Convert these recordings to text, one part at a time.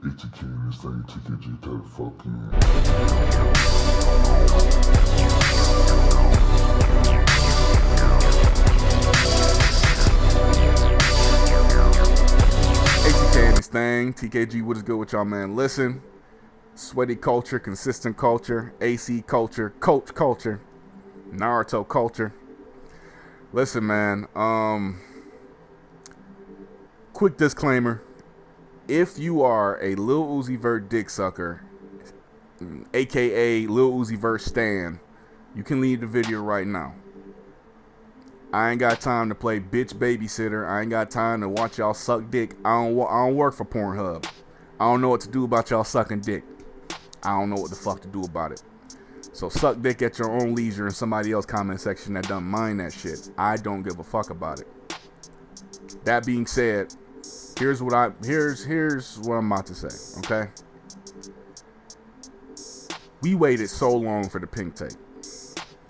ATK, this thing, TKG type of fucking. ATK this thing, TKG, what is good with y'all, man? Listen, sweaty culture, consistent culture, AC culture, coach culture, Naruto culture. Listen, man, quick disclaimer. If you are a Lil Uzi Vert dick sucker, aka Lil Uzi Vert stan, you can leave the video right now. I ain't got time to play bitch babysitter. I ain't got time to watch y'all suck dick. I don't work for Pornhub. I don't know what to do about y'all sucking dick. I don't know what the fuck to do about it. So suck dick at your own leisure in somebody else's comment section that doesn't mind that shit. I don't give a fuck about it. That being said, here's what I'm about to say, okay? We waited so long for the pink tape.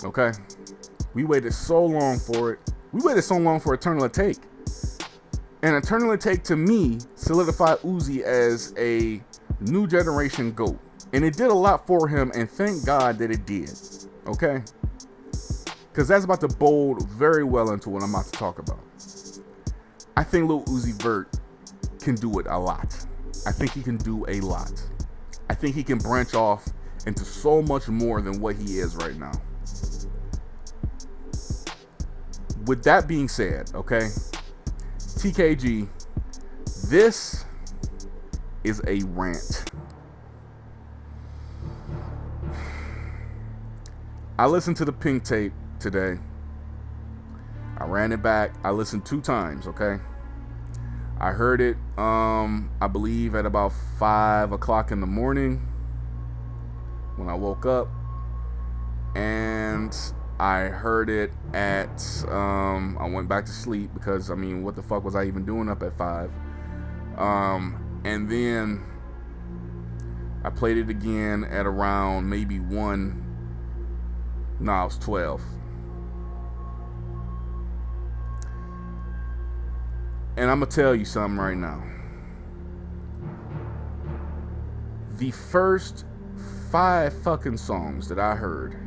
Okay? We waited so long for it. We waited so long for Eternal Take. And Eternal Take, to me, solidified Uzi as a new generation GOAT. And it did a lot for him, and thank God that it did. Okay? Because that's about to bold very well into what I'm about to talk about. I think Lil Uzi Vert can do it a lot. I think he can do a lot. I think he can branch off into so much more than what he is right now. With that being said, okay, TKG, this is a rant. I listened to the pink tape today. I ran it back. I listened 2 times, okay? I heard it, I believe at about 5 o'clock in the morning when I woke up. And I heard it at, I went back to sleep because, I mean, what the fuck was I even doing up at 5? And then I played it again at around maybe 1, no, it was 12. And I'm going to tell you something right now. The first 5 fucking songs that I heard,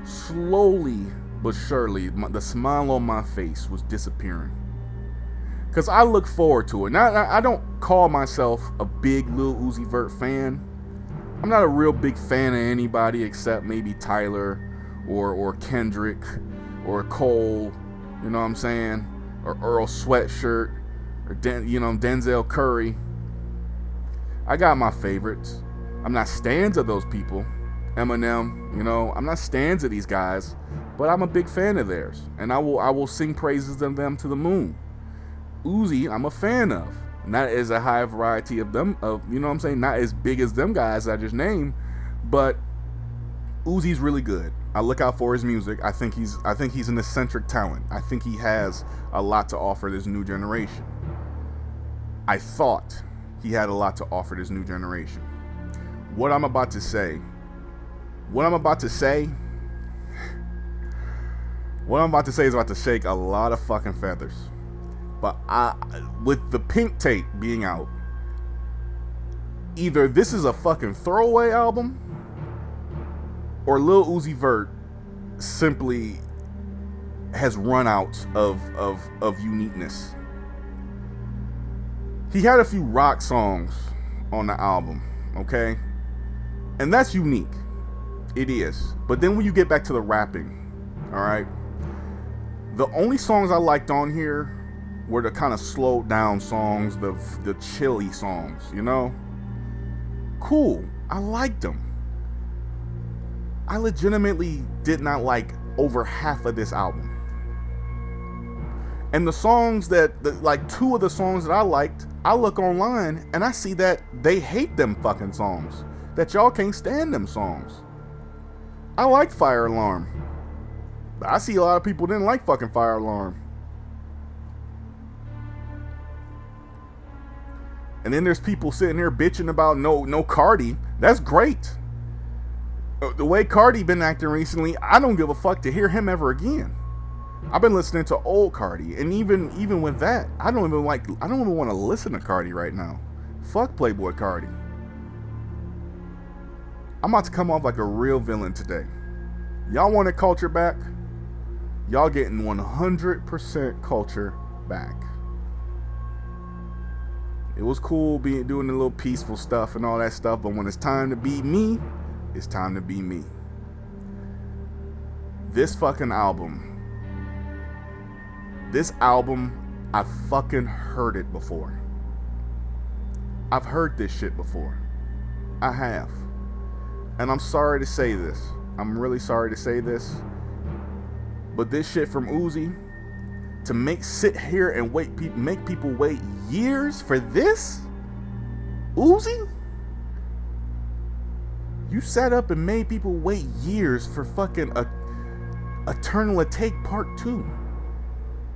slowly but surely, the smile on my face was disappearing. Because I look forward to it. Now, I don't call myself a big Lil Uzi Vert fan. I'm not a real big fan of anybody except maybe Tyler or Kendrick or Cole. You know what I'm saying? Or Earl Sweatshirt or Denzel Curry. I got my favorites. I'm not stans of those people. Eminem, I'm not stans of these guys, but I'm a big fan of theirs, and I will sing praises of them to the moon. Uzi, I'm a fan of. Not as a high variety of them, not as big as them guys I just named, but Uzi's really good. I look out for his music. I think he's an eccentric talent. I think he has a lot to offer this new generation. I thought he had a lot to offer this new generation. What I'm about to say is about to shake a lot of fucking feathers. But with the pink tape being out, either this is a fucking throwaway album, or Lil Uzi Vert simply has run out of uniqueness. He had a few rock songs on the album, okay? And that's unique. It is. But then when you get back to the rapping, alright? The only songs I liked on here were the kind of slowed down songs, the chilly songs, Cool. I liked them. I legitimately did not like over half of this album. And the songs like 2 of the songs that I liked, I look online and I see that they hate them fucking songs. That y'all can't stand them songs. I like Fire Alarm. But I see a lot of people didn't like fucking Fire Alarm. And then there's people sitting here bitching about no Cardi. That's great. The way Cardi been acting recently, I don't give a fuck to hear him ever again. I've been listening to old Cardi, and even with that, I don't even want to listen to Cardi right now. Fuck Playboy Cardi. I'm about to come off like a real villain today. Y'all want a culture back? Y'all getting 100% culture back. It was cool doing the little peaceful stuff and all that stuff, but when it's time to be me, it's time to be me. This album, I fucking heard it before. I've heard this shit before. I have. And I'm sorry to say this. I'm really sorry to say this. But this shit from Uzi, to sit here and make people wait years for this? Uzi? You sat up and made people wait years for fucking Eternal Atake Part 2.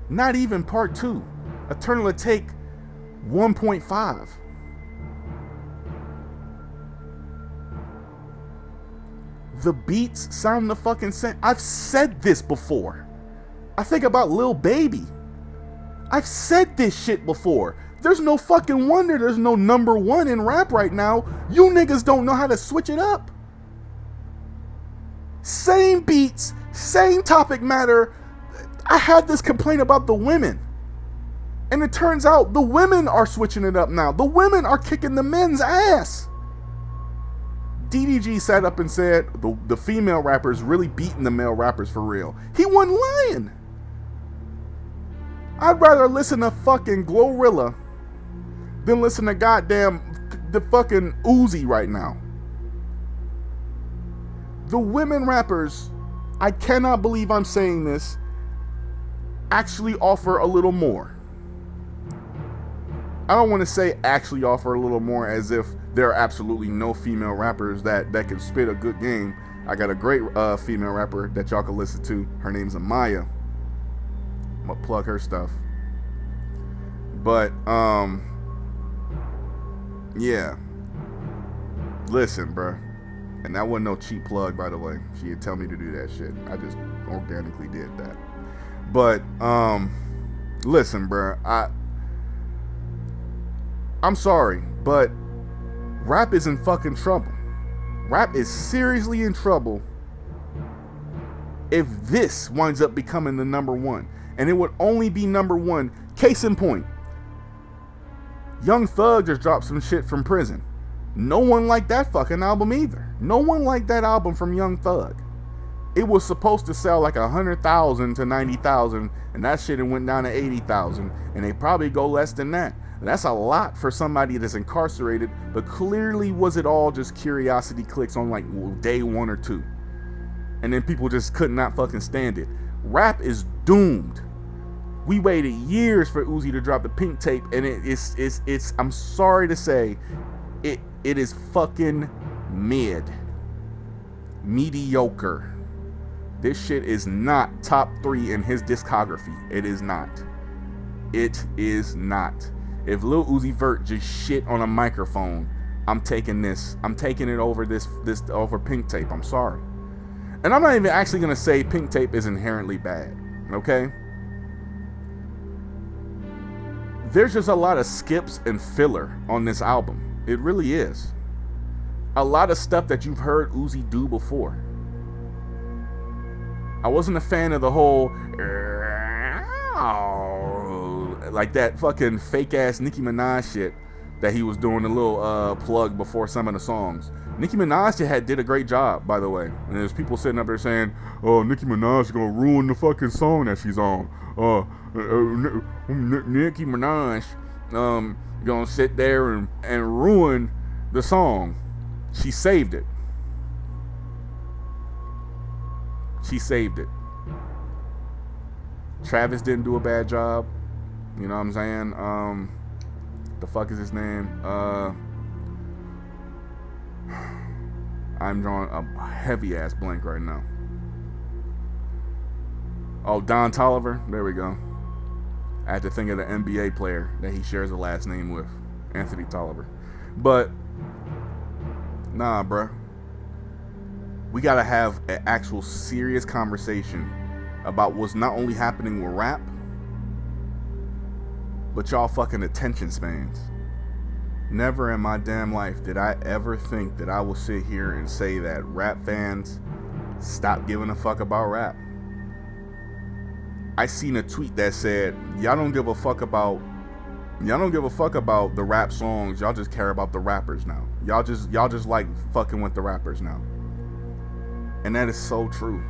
Not even Part 2. Eternal Atake 1.5. The beats sound the fucking same. I've said this before. I think about Lil Baby. I've said this shit before. There's no fucking wonder there's no number one in rap right now. You niggas don't know how to switch it up. Same beats, same topic matter. I had this complaint about the women. And it turns out the women are switching it up now. The women are kicking the men's ass. DDG sat up and said the female rappers really beating the male rappers for real. He wasn't lying. I'd rather listen to fucking Glorilla than listen to the fucking Uzi right now. The women rappers, I cannot believe I'm saying this, actually offer a little more. I don't want to say actually offer a little more as if there are absolutely no female rappers that can spit a good game. I got a great female rapper that y'all can listen to. Her name's Amaya. I'm gonna plug her stuff. But yeah. Listen, bruh. And that wasn't no cheap plug, by the way. She didn't tell me to do that shit. I just organically did that. But listen, bruh. I'm sorry, but rap is in fucking trouble. Rap is seriously in trouble if this winds up becoming the number one. And it would only be number one. Case in point, Young Thug just dropped some shit from prison. No one liked that fucking album either. No one liked that album from Young Thug. It was supposed to sell like 100,000 to 90,000, and that shit went down to 80,000, and they probably go less than that. And that's a lot for somebody that's incarcerated, but clearly was it all just curiosity clicks on like day 1 or 2. And then people just could not fucking stand it. Rap is doomed. We waited years for Uzi to drop the Pink Tape, and it's I'm sorry to say, it is fucking mediocre. This shit is not top 3 in his discography. It is not. It is not. If Lil Uzi Vert just shit on a microphone, I'm taking this. I'm taking it over this over Pink Tape. I'm sorry. And I'm not even actually gonna say Pink Tape is inherently bad. Okay? There's just a lot of skips and filler on this album. It really is. A lot of stuff that you've heard Uzi do before. I wasn't a fan of the whole like that fucking fake ass Nicki Minaj shit that he was doing, a little plug before some of the songs. Nicki Minaj did a great job, by the way. And there's people sitting up there saying, "Oh, Nicki Minaj is gonna ruin the fucking song that she's on." Nicki Minaj gonna sit there and ruin the song. She saved it. She saved it. Travis didn't do a bad job. You know what I'm saying? The fuck is his name? I'm drawing a heavy ass blank right now. Oh, Don Toliver. There we go. I had to think of the NBA player that he shares a last name with, Anthony Tolliver. But nah, bruh. We gotta have an actual serious conversation about what's not only happening with rap, but y'all fucking attention spans. Never in my damn life did I ever think that I will sit here and say that rap fans stop giving a fuck about rap. I seen a tweet that said, y'all don't give a fuck about the rap songs, y'all just care about the rappers now. Y'all just like fucking with the rappers now. And that is so true.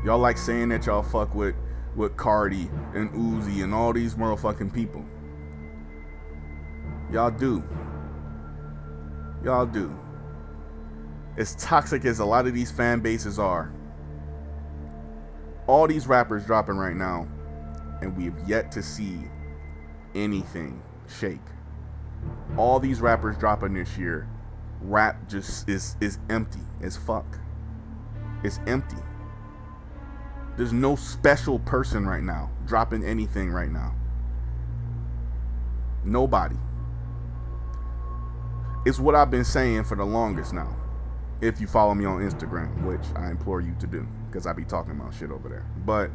Y'all like saying that y'all fuck with Cardi and Uzi and all these motherfucking people. Y'all do. As toxic as a lot of these fan bases are, all these rappers dropping right now, and we have yet to see anything shake. All these rappers dropping this year, rap just is empty as fuck. It's empty. There's no special person right now dropping anything right now. Nobody. It's what I've been saying for the longest now. If you follow me on Instagram, which I implore you to do, because I be talking about shit over there. But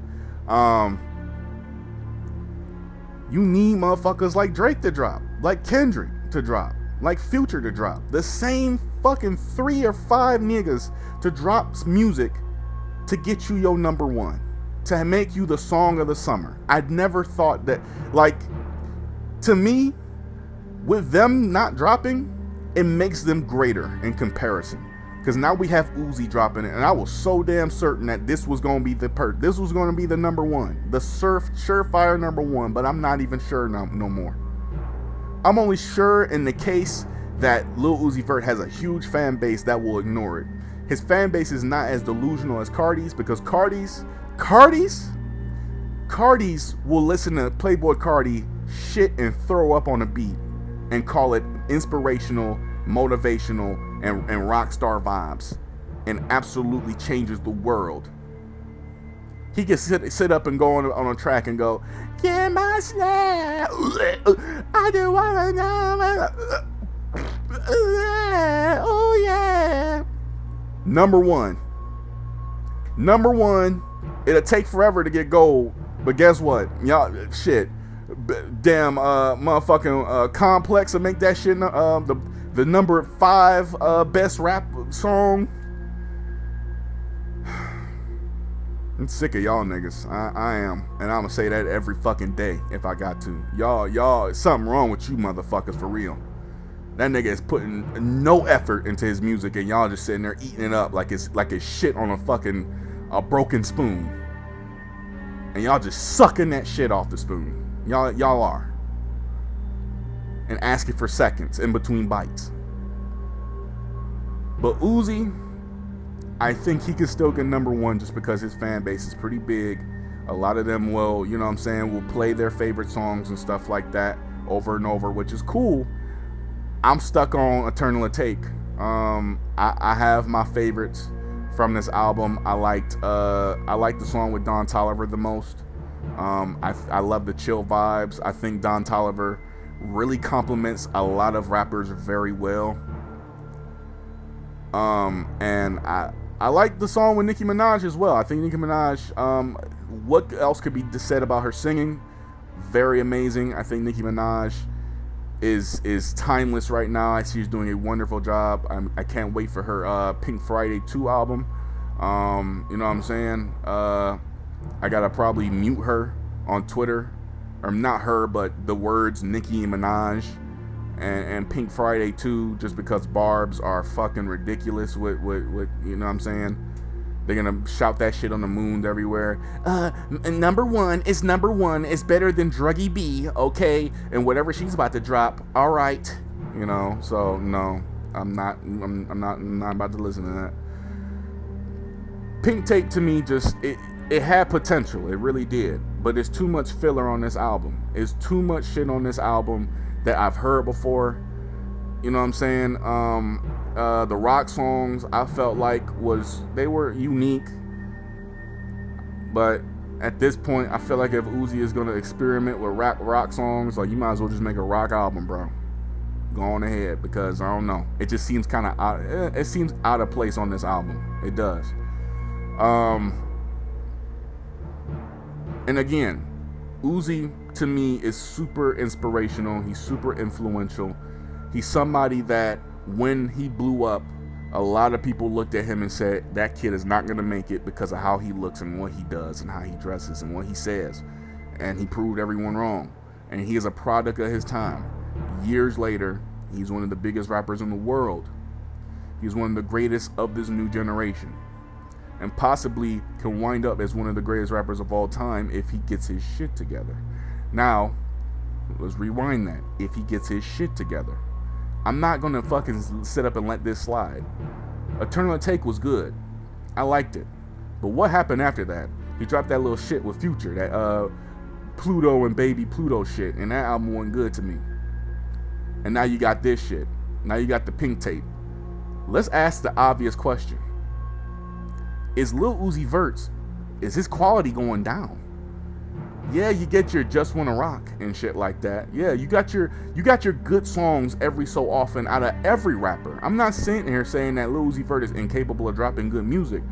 you need motherfuckers like Drake to drop, like Kendrick to drop, like Future to drop. The same fucking 3 or 5 niggas to drop music to get you your number one, to make you the song of the summer. I'd never thought that, like, to me, with them not dropping, it makes them greater in comparison. Because now we have Uzi dropping it, and I was so damn certain that this was going to be this was going to be the number one, the surefire number one, but I'm not even sure no more. I'm only sure in the case that Lil Uzi Vert has a huge fan base that will ignore it. His fan base is not as delusional as Cardi's, because Cardi's will listen to Playboi Carti shit and throw up on a beat and call it inspirational, motivational, and rock star vibes, and absolutely changes the world. He can sit up and go on a track and go, "Get my snare, I do wanna know, oh yeah." Number one. It'll take forever to get gold, but guess what? Y'all, shit. Damn, motherfucking Complex will make that shit the number 5 best rap song. I'm sick of y'all niggas. I am, and I'm gonna say that every fucking day if I got to. Y'all, something wrong with you motherfuckers for real. That nigga is putting no effort into his music, and y'all just sitting there eating it up like it's shit on a broken spoon, and y'all just sucking that shit off the spoon. Y'all are. And asking for seconds in between bites. But Uzi, I think he can still get number one just because his fan base is pretty big. A lot of them will, you know what I'm saying, will play their favorite songs and stuff like that over and over, which is cool. I'm stuck on Eternal Take. I have my favorites from this album. I liked the song with Don Toliver the most. I love the chill vibes. I think Don Toliver really compliments a lot of rappers very well. And I like the song with Nicki Minaj as well. I think Nicki Minaj, what else could be said about her singing? Very amazing. I think Nicki Minaj is timeless right now. She's doing a wonderful job. I can't wait for her Pink Friday 2 album. You know what I'm saying? I gotta probably mute her on Twitter, or not her, but the words Nicki Minaj and Pink Friday 2, just because barbs are fucking ridiculous with you know what I'm saying? They're gonna shout that shit on the moon everywhere. Number one is better than Druggy B, okay? And whatever she's about to drop, all right, you know. So no, I'm not about to listen to that. Pink Tape to me just it had potential, it really did, but it's too much filler on this album. It's too much shit on this album that I've heard before. You know what I'm saying? The rock songs I felt like they were unique, but at this point I feel like if Uzi is gonna experiment with rock songs, like, you might as well just make a rock album, bro. Go on ahead, because I don't know, it just seems kind of out of place on this album. It does. And again, Uzi to me is super inspirational. He's super influential. He's somebody that when he blew up, a lot of people looked at him and said, that kid is not going to make it because of how he looks and what he does and how he dresses and what he says. And he proved everyone wrong. And he is a product of his time. Years later, he's one of the biggest rappers in the world. He's one of the greatest of this new generation. And possibly can wind up as one of the greatest rappers of all time if he gets his shit together. Now, let's rewind that. If he gets his shit together. I'm not going to fucking sit up and let this slide. Eternal Take was good. I liked it. But what happened after that? He dropped that little shit with Future. That Pluto and Baby Pluto shit. And that album wasn't good to me. And now you got this shit. Now you got the Pink Tape. Let's ask the obvious question. Is Lil Uzi Vert's, is his quality going down? Yeah, you get your Just Wanna Rock and shit like that. Yeah, you got your good songs every so often out of every rapper. I'm not sitting here saying that Lil Uzi Vert is incapable of dropping good music.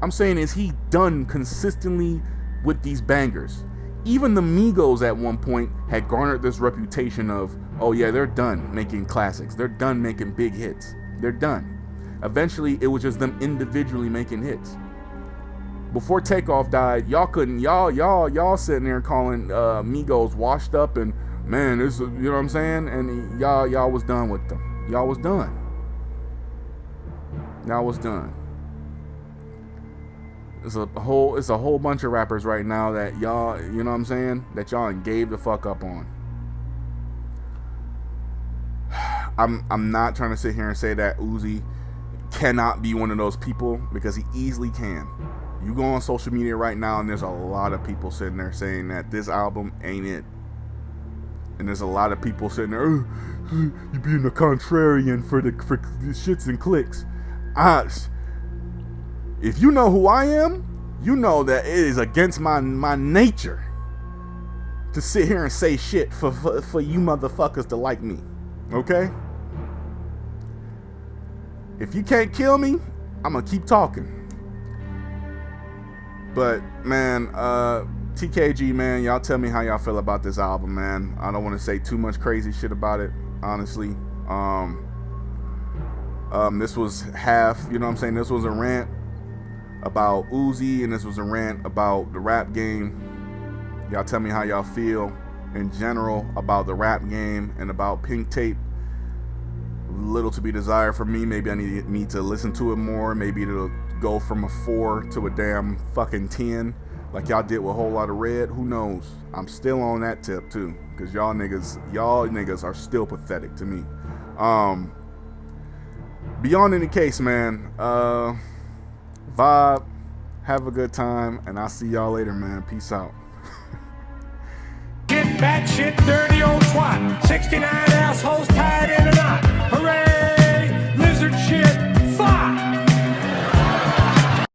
I'm saying, is he done consistently with these bangers? Even the Migos at one point had garnered this reputation of, oh yeah, they're done making classics. They're done making big hits. They're done. Eventually, it was just them individually making hits. Before Takeoff died, y'all sitting there calling Migos washed up and man, this, you know what I'm saying? And y'all was done with them. Y'all was done. Y'all was done. It's a whole bunch of rappers right now that y'all, you know what I'm saying, that y'all gave the fuck up on. I'm not trying to sit here and say that Uzi cannot be one of those people, because he easily can. You go on social media right now and there's a lot of people sitting there saying that this album ain't it. And there's a lot of people sitting there, oh, you being a contrarian for the shits and clicks. If you know who I am, you know that it is against my nature to sit here and say shit for you motherfuckers to like me. Okay? If you can't kill me, I'm gonna keep talking. But man, TKG, man, y'all tell me how y'all feel about this album, man. I don't want to say too much crazy shit about it, honestly. This was half, you know what I'm saying? This was a rant about Uzi, and this was a rant about the rap game. Y'all tell me how y'all feel in general about the rap game and about Pink Tape. Little to be desired for me. Maybe I need to listen to it more. Maybe it'll go from a 4 to a damn fucking 10 like y'all did with Whole Lotta Red. Who knows? I'm still on that tip too, because y'all niggas are still pathetic to me. Beyond any case, man, vibe, have a good time, and I'll see y'all later, man. Peace out. Get back shit, dirty old twat. 69 assholes tied in a knot.